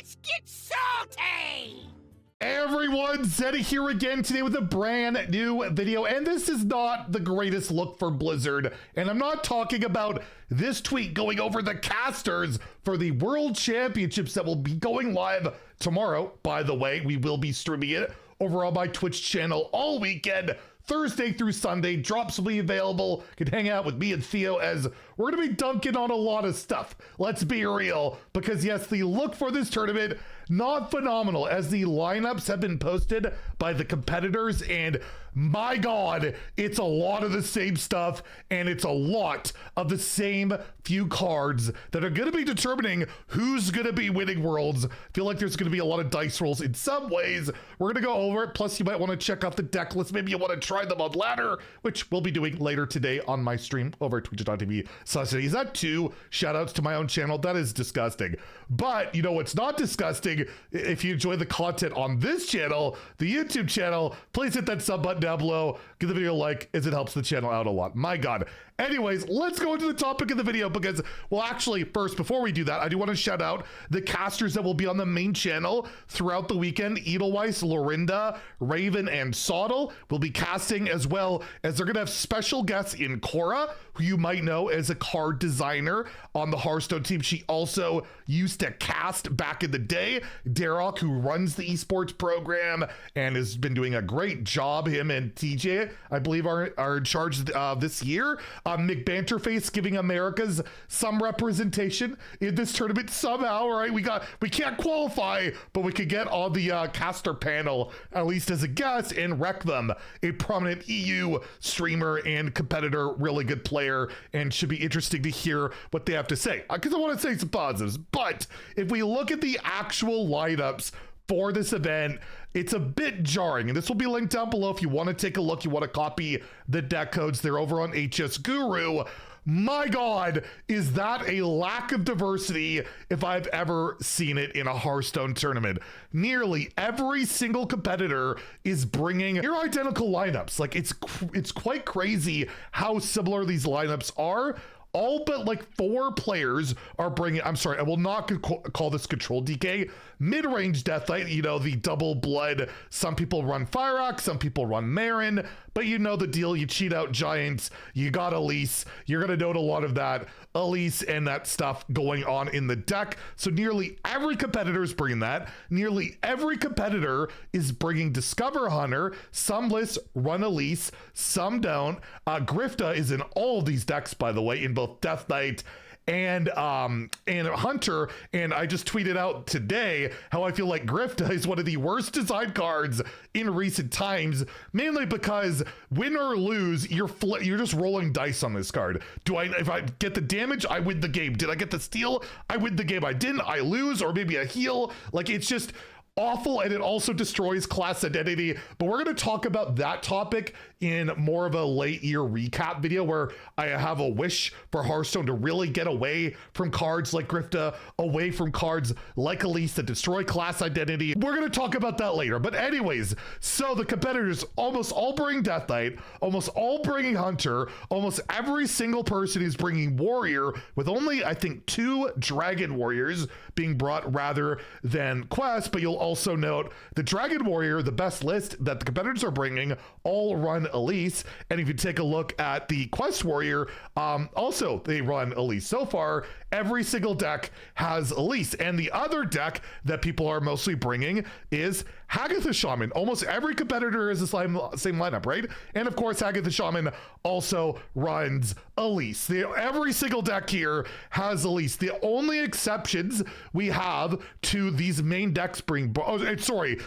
Let's get salty! Hey everyone, Zeddy here again today with a brand new video, and this is not the greatest look for Blizzard, and I'm not talking about this tweet going over the casters for the World Championships that will be going live tomorrow. By the way, we will be streaming it over on my Twitch channel all weekend, Thursday through Sunday. Drops will be available. You can hang out with me and Theo as we're going to be dunking on a lot of stuff. Let's be real, because yes, the look for this tournament, not phenomenal, as the lineups have been posted by the competitors, and my God, it's a lot of the same stuff, and it's a lot of the same few cards that are going to be determining who's going to be winning Worlds. I feel like there's going to be a lot of dice rolls in some ways. We're going to go over it. Plus, you might want to check out the deck list. Maybe you want to try them on ladder, which we'll be doing later today on my stream over at twitch.tv/Zeddy. Is that 2 shout outs to my own channel? That is disgusting. But you know what's not disgusting? If you enjoy the content on this channel, the YouTube channel, please hit that sub button down below. Give the video a like as it helps the channel out a lot. My God. Anyways, let's go into the topic of the video because, well, actually, first, before we do that, I do want to shout out the casters that will be on the main channel throughout the weekend. Edelweiss, Lorinda, Raven, and Sottle will be casting, as well as they're going to have special guests in Cora, who you might know as a card designer on the Hearthstone team. She also used to cast back in the day. Darok, who runs the esports program and has been doing a great job. Him and TJ, I believe, are in charge this year. Mick Banterface giving Americas some representation in this tournament somehow. Right, we can't qualify, but we could get on the caster panel at least as a guest and wreck them. A prominent EU streamer and competitor, really good player, and should be interesting to hear what they have to say, because I want to say some positives. But if we look at the actual lineups for this event, it's a bit jarring, and this will be linked down below if you want to take a look. You want to copy the deck codes, they're over on HS Guru. My God, is that a lack of diversity if I've ever seen it in a Hearthstone tournament. Nearly every single competitor is bringing near identical lineups. Like, it's quite crazy how similar these lineups are. All but like 4 players are bringing, I'm sorry, I will not call this control DK, mid-range Death Knight, you know, the double blood. Some people run Fire Axe, some people run Marin, but you know the deal. You cheat out Giants, you got Elise. You're going to note a lot of that Elise and that stuff going on in the deck. So nearly every competitor is bringing that. Nearly every competitor is bringing Discover Hunter. Some lists run Elise, some don't. Grifta is in all of these decks, by the way, in both Death Knight and Hunter. And I just tweeted out today how I feel like Grifta is one of the worst design cards in recent times, mainly because win or lose, you're just rolling dice on this card. If I get the damage, I win the game. Did I get the steal? I win the game. I didn't, I lose, or maybe a heal. Like, it's just awful, and it also destroys class identity. But we're going to talk about that topic in more of a late year recap video, where I have a wish for Hearthstone to really get away from cards like Grifta, away from cards like Elise that destroy class identity. We're going to talk about that later. But anyways, so the competitors almost all bring Death Knight, almost all bringing Hunter, almost every single person is bringing Warrior, with only, I think, 2 Dragon Warriors being brought rather than Quest. But you'll also note the Dragon Warrior, the best list that the competitors are bringing, all run Elise. And if you take a look at the Quest Warrior, also they run Elise. So far, every single deck has Elise. And the other deck that people are mostly bringing is Hagatha Shaman. Almost every competitor is the same lineup, right? And of course, Hagatha Shaman also runs Elise. Every single deck here has Elise. The only exceptions we have to these main decks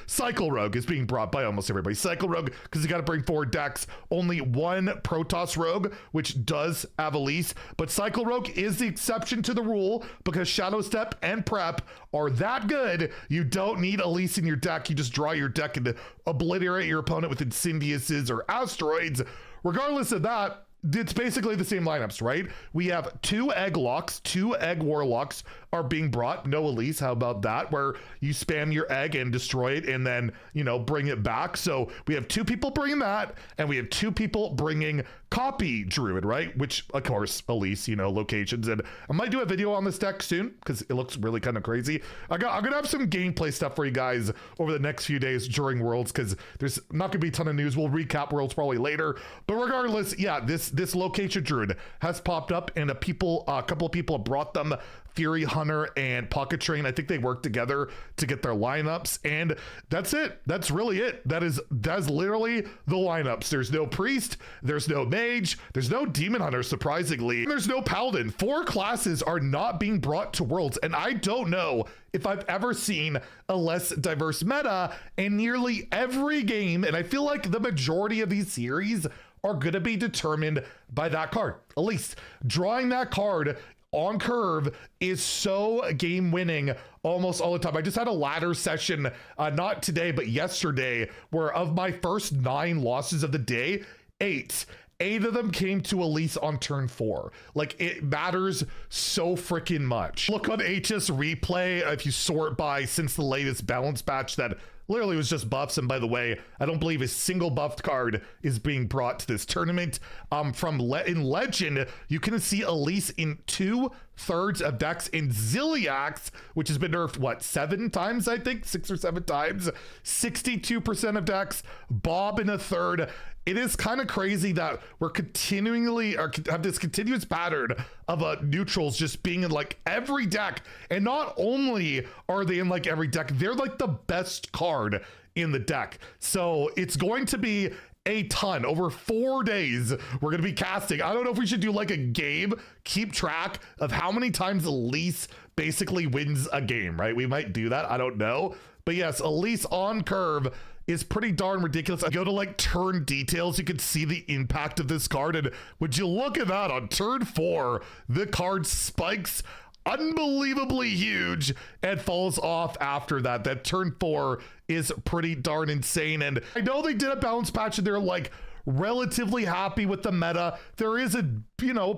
Cycle Rogue is being brought by almost everybody. Cycle Rogue, because you got to bring 4 decks. Only 1 Protoss Rogue, which does have Elise, but Cycle Rogue is the exception to the rule, because Shadow Step and Prep are that good. You don't need Elise in your deck. You just draw your deck and obliterate your opponent with Incendiuses or Asteroids. Regardless of that, it's basically the same lineups, right? We have 2 Egg Locks, 2 Egg Warlocks are being brought. No Elise, how about that? Where you spam your egg and destroy it and then, you know, bring it back. So we have 2 people bringing that, and we have 2 people bringing copy druid, right? Which of course, Elise, locations. And I might do a video on this deck soon because it looks really kind of crazy. I'm gonna have some gameplay stuff for you guys over the next few days during Worlds because there's not gonna be a ton of news. We'll recap Worlds probably later. But regardless, yeah, this location druid has popped up, and a couple of people have brought them. Fury Hunter and Pocket Train, I think they work together to get their lineups, and that's it. That's really it. That's literally the lineups. There's no Priest, there's no Mage, there's no Demon Hunter, surprisingly, and there's no Paladin. 4 classes are not being brought to Worlds, and I don't know if I've ever seen a less diverse meta in nearly every game, and I feel like the majority of these series are going to be determined by that card. At least drawing that card on curve is so game winning almost all the time. I just had a ladder session, not today, but yesterday, where of my first 9 losses of the day, 8 of them came to Elise on turn 4. Like, it matters so freaking much. Look on HS replay if you sort by since the latest balance patch that literally was just buffs. And by the way, I don't believe a single buffed card is being brought to this tournament. In Legend, you can see Elise in 2/3 of decks. In Ziliax, which has been nerfed, what, 7 times, I think? 6 or 7 times. 62% of decks. Bob in 1/3. It is kind of crazy that we're have this continuous pattern of neutrals just being in like every deck. And not only are they in like every deck, they're like the best card in the deck. So it's going to be a ton. Over 4 days, we're going to be casting. I don't know if we should do like a game, keep track of how many times Elise basically wins a game, right? We might do that. I don't know. But yes, Elise on curve is pretty darn ridiculous. I go to like turn details, you can see the impact of this card, and would you look at that, on turn 4 the card spikes unbelievably huge and falls off after that. That turn 4 is pretty darn insane. And I know they did a balance patch and they're like relatively happy with the meta. There is a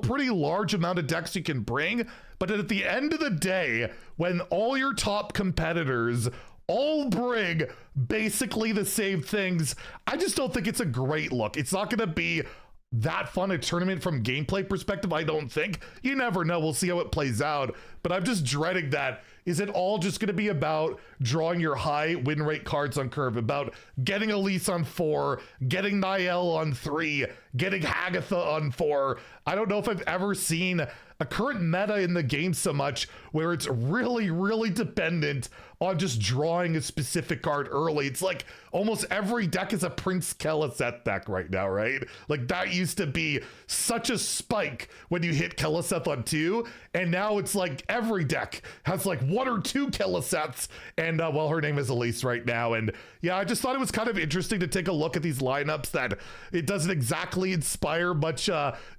pretty large amount of decks you can bring, but at the end of the day, when all your top competitors all bring basically the same things, I just don't think it's a great look. It's not going to be that fun a tournament from gameplay perspective, I don't think. You never know. We'll see how it plays out. But I'm just dreading that. Is it all just going to be about drawing your high win rate cards on curve, about getting Elise on 4, getting Niall on 3, getting Hagatha on 4? I don't know if I've ever seen a current meta in the game so much where it's really, really dependent on just drawing a specific card early. It's like almost every deck is a Prince Keleseth deck right now, right? Like that used to be such a spike when you hit Keleseth on 2, and now it's like every deck has like 1 or 2 Keleseths, and well, her name is Elise right now. And yeah, I just thought it was kind of interesting to take a look at these lineups that it doesn't exactly inspire much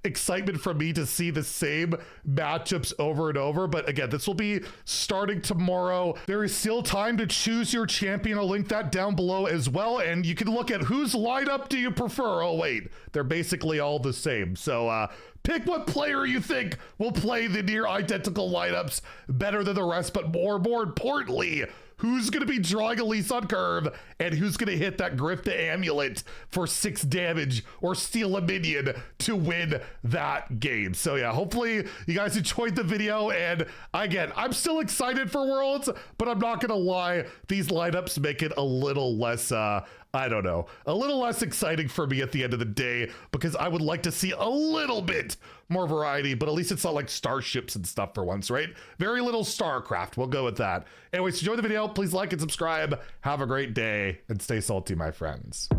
excitement from me to see the same matchups over and over. But again, this will be starting tomorrow. There is still time to choose your champion. I'll link that down below as well, and you can look at whose lineup do you prefer. Oh wait, they're basically all the same. So pick what player you think will play the near identical lineups better than the rest, but more importantly, who's going to be drawing Elise on curve, and who's going to hit that Grift the Amulet for 6 damage or steal a minion to win that game. So yeah, hopefully you guys enjoyed the video, and again, I'm still excited for Worlds, but I'm not going to lie, these lineups make it a little less I don't know, a little less exciting for me at the end of the day, because I would like to see a little bit more variety, but at least it's not like starships and stuff for once, right? Very little StarCraft. We'll go with that. Anyways, enjoy the video. Please like and subscribe. Have a great day and stay salty, my friends.